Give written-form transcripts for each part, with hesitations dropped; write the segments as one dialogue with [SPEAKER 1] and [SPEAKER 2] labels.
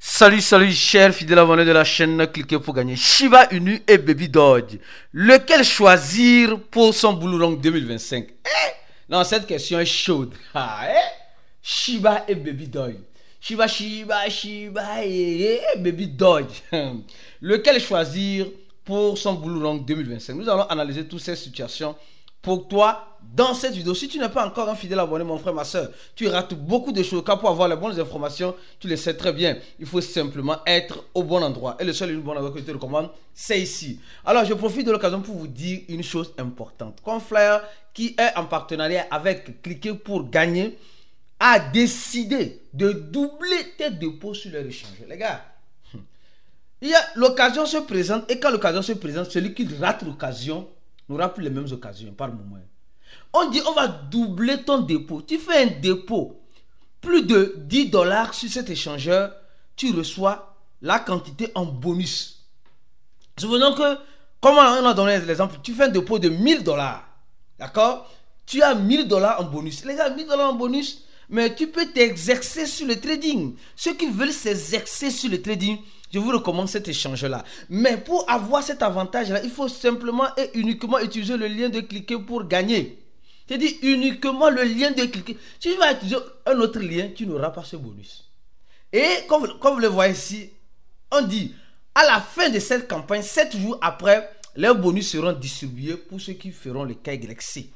[SPEAKER 1] Salut, chers fidèles abonnés de la chaîne, cliquez pour gagner Shiba Inu et Baby Doge. Lequel choisir pour son Boulourong 2025? Non, cette question est chaude. Shiba et Baby Doge. Shiba et Baby Doge. Lequel choisir pour son Boulourong 2025? Nous allons analyser toutes ces situations pour toi dans cette vidéo. Si tu n'es pas encore un fidèle abonné, mon frère, ma soeur, tu rates beaucoup de choses. Car pour avoir les bonnes informations, tu le sais très bien, il faut simplement être au bon endroit. Et le seul et bon endroit que je te recommande, c'est ici. Alors, je profite de l'occasion pour vous dire une chose importante. Confrère qui est en partenariat avec Cliquez pour gagner a décidé de doubler tes dépôts sur les échanges. Les gars, l'occasion se présente, et quand l'occasion se présente, celui qui rate l'occasion n'aura plus les mêmes occasions par moment. On dit on va doubler ton dépôt. Tu fais un dépôt plus de $10 sur cet échangeur, tu reçois la quantité en bonus. Souvenons que, comme on a donné l'exemple, tu fais un dépôt de $1000, d'accord? Tu as $1000 en bonus. Les gars, $1000 en bonus, mais tu peux t'exercer sur le trading. Ceux qui veulent s'exercer sur le trading, je vous recommande cet échange-là. Mais pour avoir cet avantage-là, il faut simplement et uniquement utiliser le lien de cliquer pour gagner. Je dis uniquement le lien de cliquer. Si tu vas utiliser un autre lien, tu n'auras pas ce bonus. Et comme vous le voyez ici, on dit à la fin de cette campagne, 7 jours après, les bonus seront distribués pour ceux qui feront le KYC.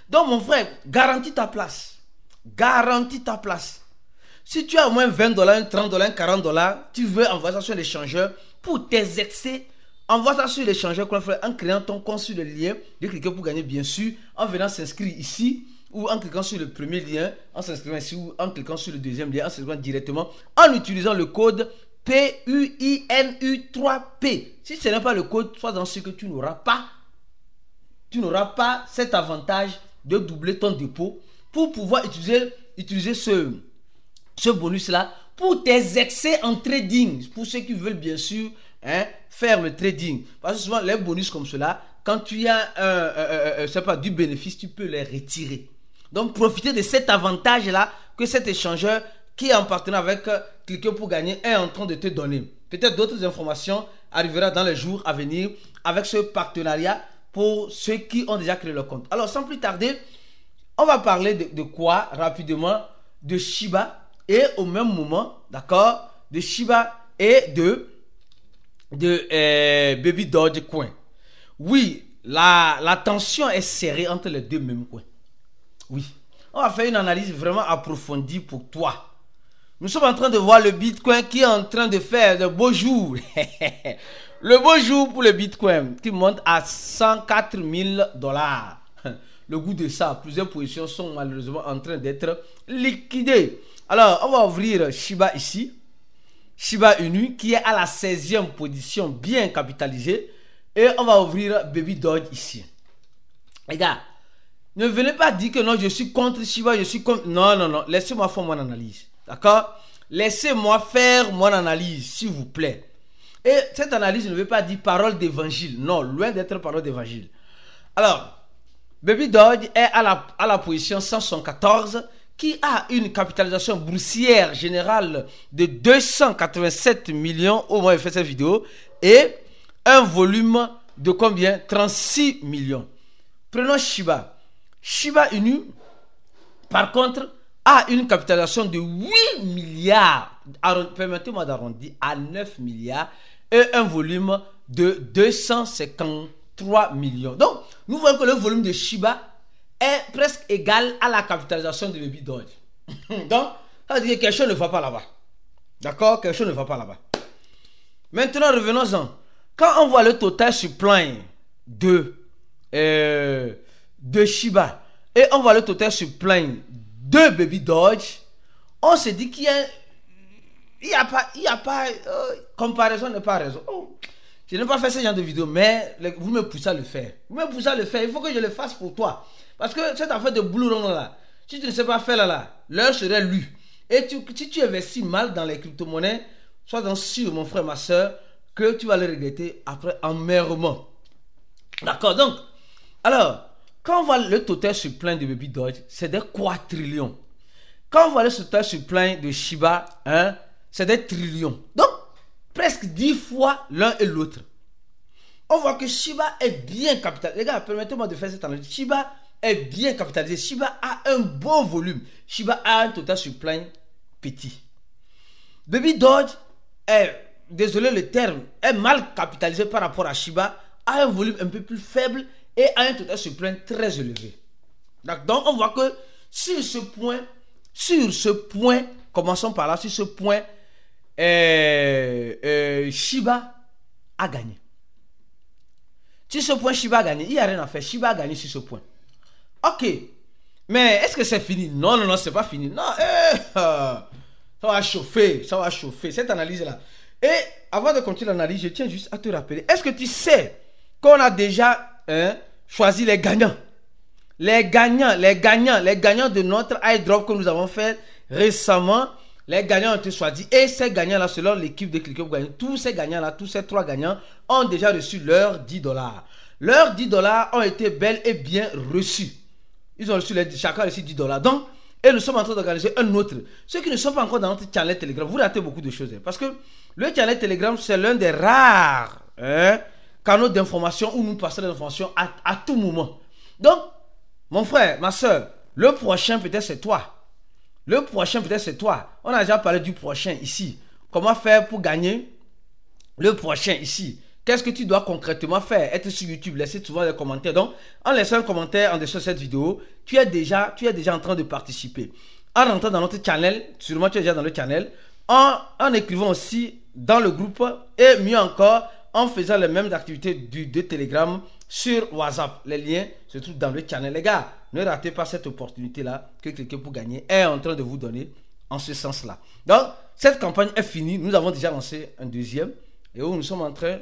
[SPEAKER 1] Donc mon frère, garantis ta place. Garantis ta place. Si tu as au moins $20, $30, $40, tu veux envoyer ça sur l'échangeur pour t'exercer. Envoie ça sur l'échangeur en créant ton compte sur le lien de cliquer pour gagner, bien sûr, en venant s'inscrire ici ou en cliquant sur le premier lien, en s'inscrivant ici ou en cliquant sur le deuxième lien, en s'inscrivant directement en utilisant le code PUINU3P. Si ce n'est pas le code, sois dans ce que tu n'auras pas cet avantage de doubler ton dépôt pour pouvoir utiliser ce bonus-là pour t'exercer en trading. Pour ceux qui veulent bien sûr faire le trading. Parce que souvent les bonus comme cela, quand tu as du bénéfice, tu peux les retirer. Donc profitez de cet avantage-là que cet échangeur qui est en partenariat avec Cliquez pour gagner est en train de te donner. Peut-être d'autres informations arriveront dans les jours à venir avec ce partenariat pour ceux qui ont déjà créé leur compte. Alors sans plus tarder, on va parler de quoi rapidement? De Shiba et au même moment, d'accord, de Shiba et de Baby Doge Coin. Oui, la tension est serrée entre les deux mêmes coins. Oui, on va faire une analyse vraiment approfondie pour toi. Nous sommes en train de voir le Bitcoin qui est en train de faire de beaux jours. Le beau jour pour le Bitcoin qui monte à $104 000. Le goût de ça, plusieurs positions sont malheureusement en train d'être liquidées. Alors, on va ouvrir Shiba ici. Shiba Inu qui est à la 16e position, bien capitalisée. Et on va ouvrir Baby Doge ici. Les gars, ne venez pas dire que non, je suis contre Shiba, je suis contre... Non. Laissez-moi faire mon analyse. D'accord? Laissez-moi faire mon analyse, s'il vous plaît. Et cette analyse ne veut pas dire parole d'évangile. Non, loin d'être parole d'évangile. Alors, Baby Doge est à la position 174 qui a une capitalisation boursière générale de 287 millions au moment où il fait cette vidéo et un volume de combien? 36 millions. Prenons Shiba. Shiba Inu, par contre, a une capitalisation de 8 milliards, permettez-moi d'arrondir, à 9 milliards et un volume de 253 millions. Donc, nous voyons que le volume de Shiba est presque égal à la capitalisation de Baby Doge. Donc, ça veut dire que quelque chose ne va pas là-bas. D'accord? Quelque chose ne va pas là-bas. Maintenant, revenons-en. Quand on voit le total supply de Shiba et on voit le total supply de Baby Doge, on se dit qu'il y a pas comparaison n'est pas raison. Je n'ai pas fait ce genre de vidéo, mais vous me poussez à le faire. Vous me poussez à le faire. Il faut que je le fasse pour toi. Parce que cette affaire de Boulourong là, si tu ne sais pas faire là, l'heure serait lue. Et si tu investis mal dans les crypto-monnaies, sois sûr, mon frère, ma soeur, que tu vas le regretter après amèrement. D'accord, donc, alors, quand on voit le total supply de Baby Doge, c'est des quadrillions. Quand on voit le total supply de Shiba, c'est des trillions. Donc, presque 10 fois l'un et l'autre. On voit que Shiba est bien capitalisé. Les gars, permettez-moi de faire cette analyse. Shiba est bien capitalisé. Shiba a un bon volume. Shiba a un total supply petit. Baby Doge est, désolé le terme, est mal capitalisé par rapport à Shiba, a un volume un peu plus faible et a un total supply très élevé. Donc on voit que sur ce point, commençons par là, sur ce point, Shiba a gagné. Sur ce point, Shiba a gagné. Il n'y a rien à faire. Shiba a gagné sur ce point. Ok. Mais est-ce que c'est fini? Non, non, non, c'est pas fini. Non, ça va chauffer. Ça va chauffer. Cette analyse-là. Et avant de continuer l'analyse, je tiens juste à te rappeler. Est-ce que tu sais qu'on a déjà choisi les gagnants? Les gagnants de notre iDrop que nous avons fait récemment. Les gagnants ont été choisis. Et ces gagnants-là, selon l'équipe de Cliquez pour gagner, tous ces gagnants-là, tous ces 3 gagnants ont déjà reçu leurs $10. Leurs $10 ont été bel et bien reçus. Ils ont reçu chacun a reçu $10. Donc, et nous sommes en train d'organiser un autre. Ceux qui ne sont pas encore dans notre channel Telegram, vous ratez beaucoup de choses. Parce que le channel Telegram, c'est l'un des rares canaux d'information où nous passons les informations à tout moment. Donc, mon frère, ma soeur, le prochain peut-être c'est toi. Le prochain peut-être c'est toi. On a déjà parlé du prochain ici. Comment faire pour gagner le prochain ici? Qu'est-ce que tu dois concrètement faire? Être sur YouTube, laisser souvent des commentaires. Donc, en laissant un commentaire en dessous de cette vidéo, tu es déjà en train de participer. En rentrant dans notre channel, sûrement tu es déjà dans le channel, en écrivant aussi dans le groupe et mieux encore, en faisant les mêmes activités de Telegram sur WhatsApp. Les liens se trouvent dans le channel. Les gars, ne ratez pas cette opportunité-là que Cliquez pour gagner est en train de vous donner en ce sens-là. Donc, cette campagne est finie. Nous avons déjà lancé un deuxième. Et où nous sommes en train,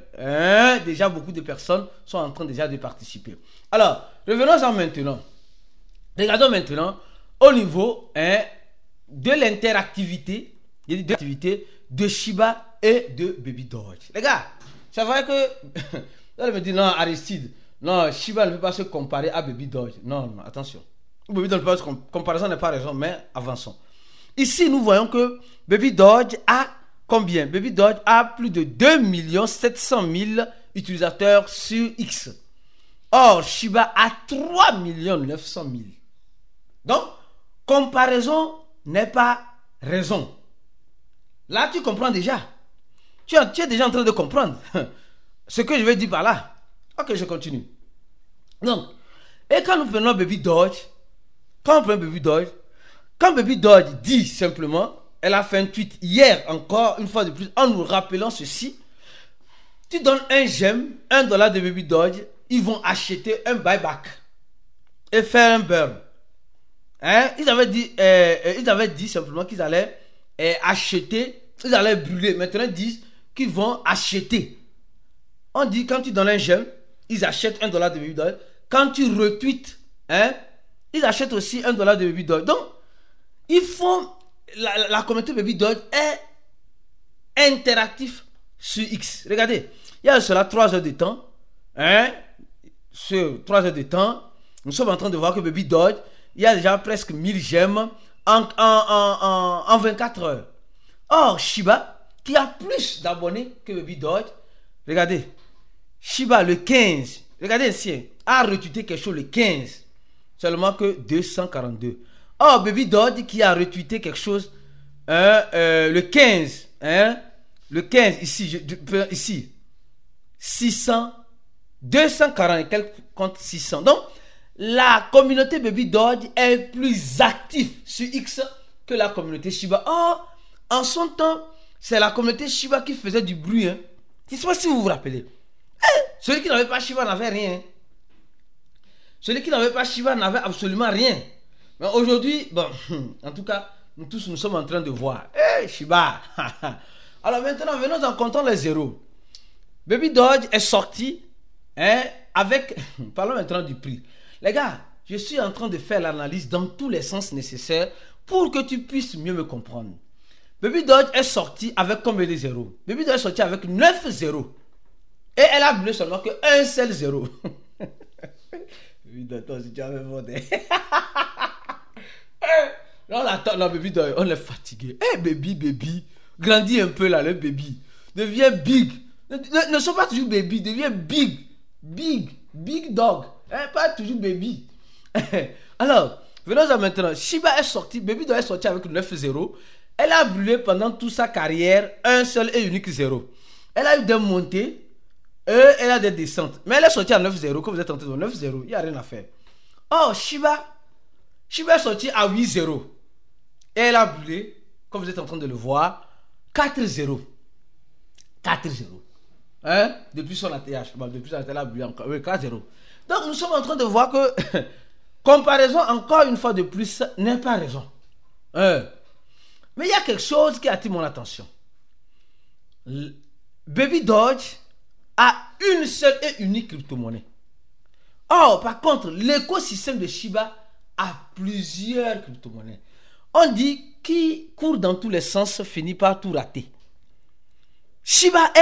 [SPEAKER 1] déjà beaucoup de personnes sont en train déjà de participer. Alors, revenons-en maintenant. Regardons maintenant au niveau de l'interactivité, de Shiba et de Baby Doge. Les gars, c'est vrai que vous allez me dire non, Aristide, non, Shiba ne peut pas se comparer à Baby Doge. Non, non, attention. Baby Doge, comparaison n'est pas raison, mais avançons. Ici, nous voyons que Baby Doge a combien? Baby Doge a plus de 2 700 000 utilisateurs sur X. Or, Shiba a 3 900 000. Donc, comparaison n'est pas raison. Là, tu comprends déjà. Tu es déjà en train de comprendre ce que je vais dire par là. Ok, je continue. Donc, et quand nous prenons Baby Doge, quand Baby Doge dit simplement, elle a fait un tweet hier encore, une fois de plus, en nous rappelant ceci. Tu donnes un j'aime, $1 de Baby Doge, ils vont acheter un buyback et faire un burn. Ils avaient dit simplement qu'ils allaient acheter, ils allaient brûler. Maintenant, ils disent qu'ils vont acheter. On dit quand tu donnes un j'aime, ils achètent $1 de Baby Doge. Quand tu retweets, ils achètent aussi $1 de Baby Doge. Donc, ils font... La communauté Baby Doge est interactive sur X. Regardez, il y a cela 3 heures de temps. Sur 3 heures de temps, nous sommes en train de voir que Baby Doge, il y a déjà presque 1000 j'aime en 24 heures. Or, Shiba, qui a plus d'abonnés que Baby Doge, regardez, Shiba le 15, regardez ici, a retweeté quelque chose le 15, seulement que 242. Oh, Baby Doge qui a retweeté quelque chose le 15. Le 15, ici. 600. 240 et quelques contre 600. Donc, la communauté Baby Doge est plus active sur X que la communauté Shiba. Oh, en son temps, c'est la communauté Shiba qui faisait du bruit. Je ne sais pas si vous vous rappelez. Celui qui n'avait pas Shiba n'avait rien. Celui qui n'avait pas Shiba n'avait absolument rien. Mais aujourd'hui, bon, en tout cas, nous sommes en train de voir. Shiba. Alors maintenant, venons en comptant les zéros. Baby Doge est sorti avec... Parlons maintenant du prix. Les gars, je suis en train de faire l'analyse dans tous les sens nécessaires pour que tu puisses mieux me comprendre. Baby Doge est sorti avec combien de zéros? Baby Doge est sorti avec 9 zéros. Et elle a brûlé seulement qu'un seul zéro. Si tu avais voté. Non, Baby Doge, on est fatigué. Baby. grandis un peu là, le baby. Deviens big. Ne sois pas toujours baby, deviens big. Big dog. Hein, pas toujours baby. Alors, venons-en maintenant. Shiba est sorti, Baby Doll est sorti avec 9-0. Elle a brûlé pendant toute sa carrière un seul et unique 0. Elle a eu des montées et elle a des descentes. Mais elle est sortie à 9-0, comme vous êtes en train de dire 9-0, il n'y a rien à faire. Oh, Shiba est sorti à 8-0. Et elle a brûlé, comme vous êtes en train de le voir, 4-0. 4-0. Hein? Depuis son atterrage. Bon, depuis son atterrage, elle a brûlé encore. Oui, 4-0. Donc, nous sommes en train de voir que comparaison, encore une fois de plus, n'est pas raison. Mais il y a quelque chose qui attire mon attention. Baby Doge a une seule et unique crypto-monnaie. Or, par contre, l'écosystème de Shiba a plusieurs crypto-monnaies. On dit qui court dans tous les sens finit par tout rater. Shiba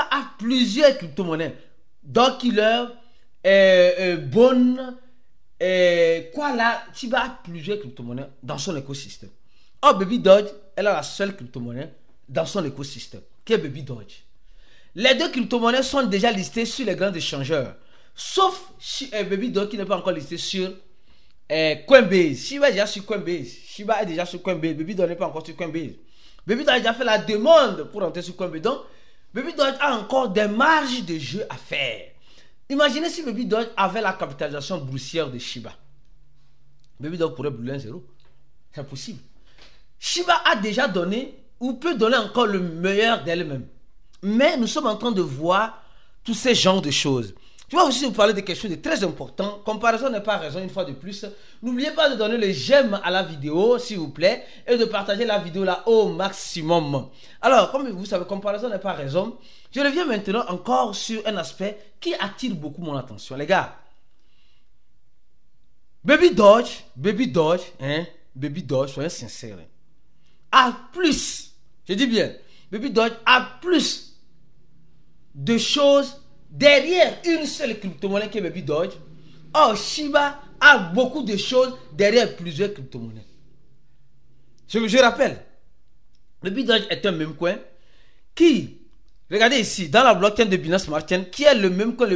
[SPEAKER 1] a plusieurs crypto-monnaies. Dog Killer, Bone, quoi là, Shiba a plusieurs crypto-monnaies dans son écosystème. Oh, Baby Doge, elle a la seule crypto-monnaie dans son écosystème, qui est Baby Doge. Les deux crypto-monnaies sont déjà listées sur les grands échangeurs, sauf Baby Doge qui n'est pas encore listé sur Coinbase. Shiba est déjà sur Coinbase. Baby Doge n'est pas encore sur Coinbase. Baby Doge a déjà fait la demande pour entrer sur Coinbase. Donc, Baby Doge a encore des marges de jeu à faire. Imaginez si Baby Doge avait la capitalisation boursière de Shiba. Baby Doge pourrait brûler un 0. C'est possible. Shiba a déjà donné ou peut donner encore le meilleur d'elle-même. Mais nous sommes en train de voir tous ces genres de choses. Tu vas aussi vous parler de quelque chose de très important. Comparaison n'est pas raison, une fois de plus. N'oubliez pas de donner le j'aime à la vidéo, s'il vous plaît, et de partager la vidéo là au maximum. Alors, comme vous savez, comparaison n'est pas raison. Je reviens maintenant encore sur un aspect qui attire beaucoup mon attention. Les gars, Baby Doge, soyez sincères, a plus, je dis bien, Baby Doge a plus de choses derrière une seule crypto-monnaie qui est Baby Doge. Or, Shiba a beaucoup de choses derrière plusieurs crypto-monnaies. Je rappelle, Baby Doge est un meme coin qui, regardez ici, dans la blockchain de Binance Smart Chain, qui est le meme coin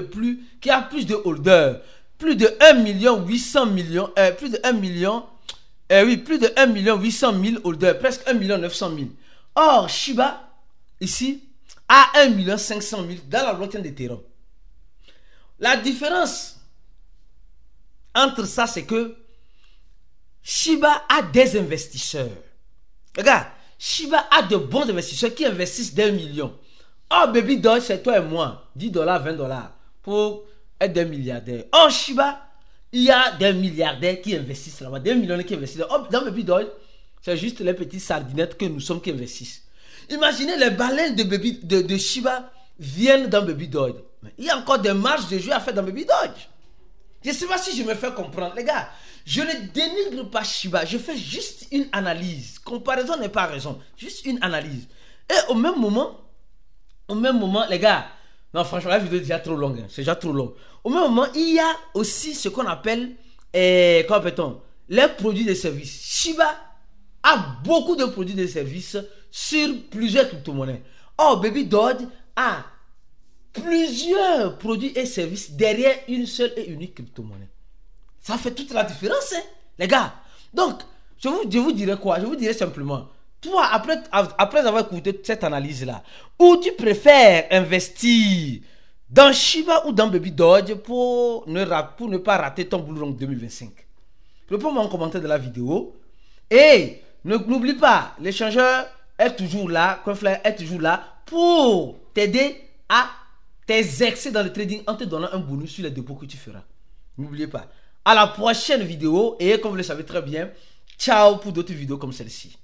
[SPEAKER 1] qui a plus de holders. Plus de 1,8 plus de 1,8 000 holders, presque 1,9 000. Or, Shiba, ici, a 1,5 000 dans la blockchain d'Ethereum. La différence entre ça, c'est que Shiba a des investisseurs. Regarde, Shiba a de bons investisseurs qui investissent d'1 million. Or, Baby Doge, c'est toi et moi, $10, $20 pour être des milliardaires. Or, Shiba, il y a des milliardaires qui investissent là-bas, des millionnaires qui investissent. Or, dans Baby Doge, c'est juste les petites sardinettes que nous sommes qui investissent. Imaginez les baleines de Shiba viennent dans Baby Doge. Il y a encore des marges de jeu à faire dans Baby Doge. Je ne sais pas si je me fais comprendre. Les gars, je ne dénigre pas Shiba. Je fais juste une analyse. Comparaison n'est pas raison. Juste une analyse. Et au même moment, les gars, non, franchement, la vidéo est déjà trop longue. Hein. C'est déjà trop long. Au même moment, il y a aussi ce qu'on appelle, comment appelle-t-on, les produits et services. Shiba a beaucoup de produits et services sur plusieurs crypto-monnaies. Or, Baby Doge a plusieurs produits et services derrière une seule et unique crypto-monnaie. Ça fait toute la différence, hein, les gars. Donc, je vous dirais quoi? Je vous dirais simplement, toi, après avoir écouté cette analyse-là, où tu préfères investir dans Shiba ou dans Baby Doge pour ne pas rater ton Blue Run 2025? Réponds-moi en commentaire de la vidéo. Et n'oublie pas, l'échangeur est toujours là, CoinFlyer est toujours là pour t'aider à tes excès dans le trading en te donnant un bonus sur les dépôts que tu feras. N'oubliez pas. À la prochaine vidéo et comme vous le savez très bien, ciao pour d'autres vidéos comme celle-ci.